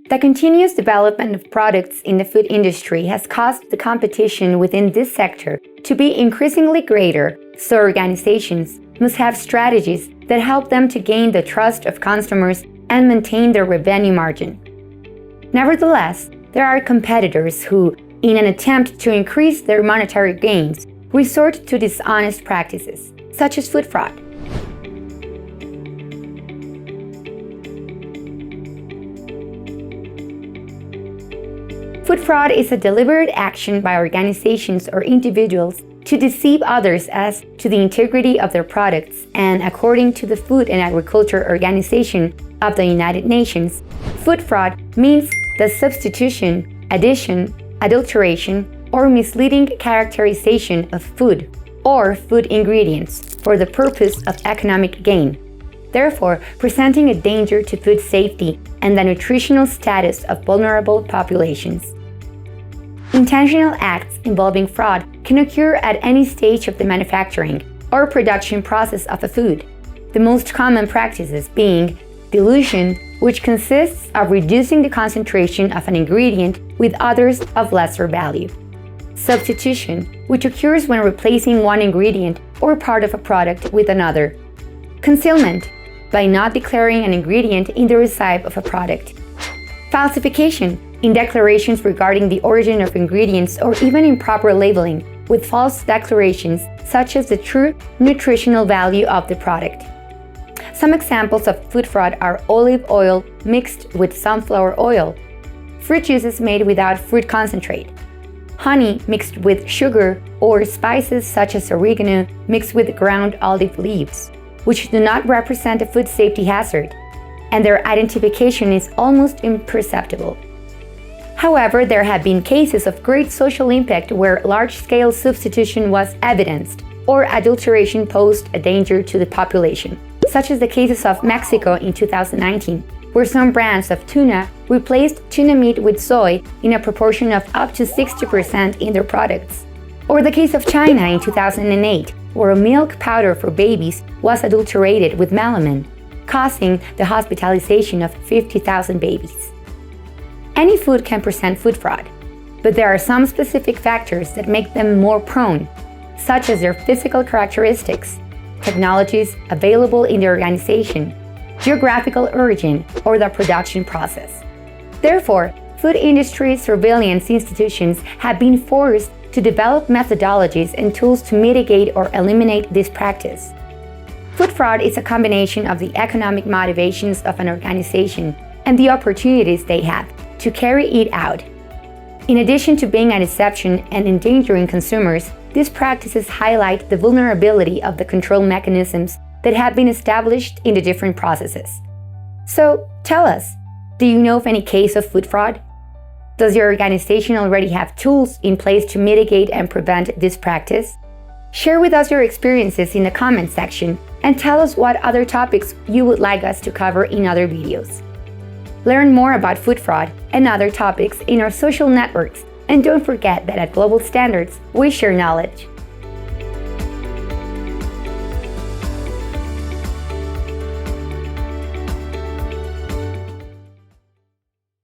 The continuous development of products in the food industry has caused the competition within this sector to be increasingly greater, so organizations must have strategies that help them to gain the trust of customers and maintain their revenue margin. Nevertheless, there are competitors who, in an attempt to increase their monetary gains, resort to dishonest practices, such as food fraud. Food fraud is a deliberate action by organizations or individuals to deceive others as to the integrity of their products, and according to the Food and Agriculture Organization of the United Nations, food fraud means the substitution, addition, adulteration, or misleading characterization of food or food ingredients for the purpose of economic gain, therefore presenting a danger to food safety and the nutritional status of vulnerable populations. Intentional acts involving fraud can occur at any stage of the manufacturing or production process of a food, the most common practices being dilution, which consists of reducing the concentration of an ingredient with others of lesser value; substitution, which occurs when replacing one ingredient or part of a product with another; concealment, by not declaring an ingredient in the recipe of a product; falsification, in declarations regarding the origin of ingredients or even improper labeling with false declarations such as the true nutritional value of the product. Some examples of food fraud are olive oil mixed with sunflower oil, fruit juices made without fruit concentrate, honey mixed with sugar, or spices such as oregano mixed with ground olive leaves, which do not represent a food safety hazard, and their identification is almost imperceptible. However, there have been cases of great social impact where large-scale substitution was evidenced or adulteration posed a danger to the population, such as the cases of Mexico in 2019, where some brands of tuna replaced tuna meat with soy in a proportion of up to 60% in their products, or the case of China in 2008, where a milk powder for babies was adulterated with melamine, causing the hospitalization of 50,000 babies. Any food can present food fraud, but there are some specific factors that make them more prone, such as their physical characteristics, technologies available in the organization, geographical origin, or the production process. Therefore, food industry surveillance institutions have been forced to develop methodologies and tools to mitigate or eliminate this practice. Food fraud is a combination of the economic motivations of an organization and the opportunities they have to carry it out. In addition to being a deception and endangering consumers, these practices highlight the vulnerability of the control mechanisms that have been established in the different processes. So, tell us, do you know of any case of food fraud? Does your organization already have tools in place to mitigate and prevent this practice? Share with us your experiences in the comments section and tell us what other topics you would like us to cover in other videos. Learn more about food fraud and other topics in our social networks, and don't forget that at Global Standards, we share knowledge.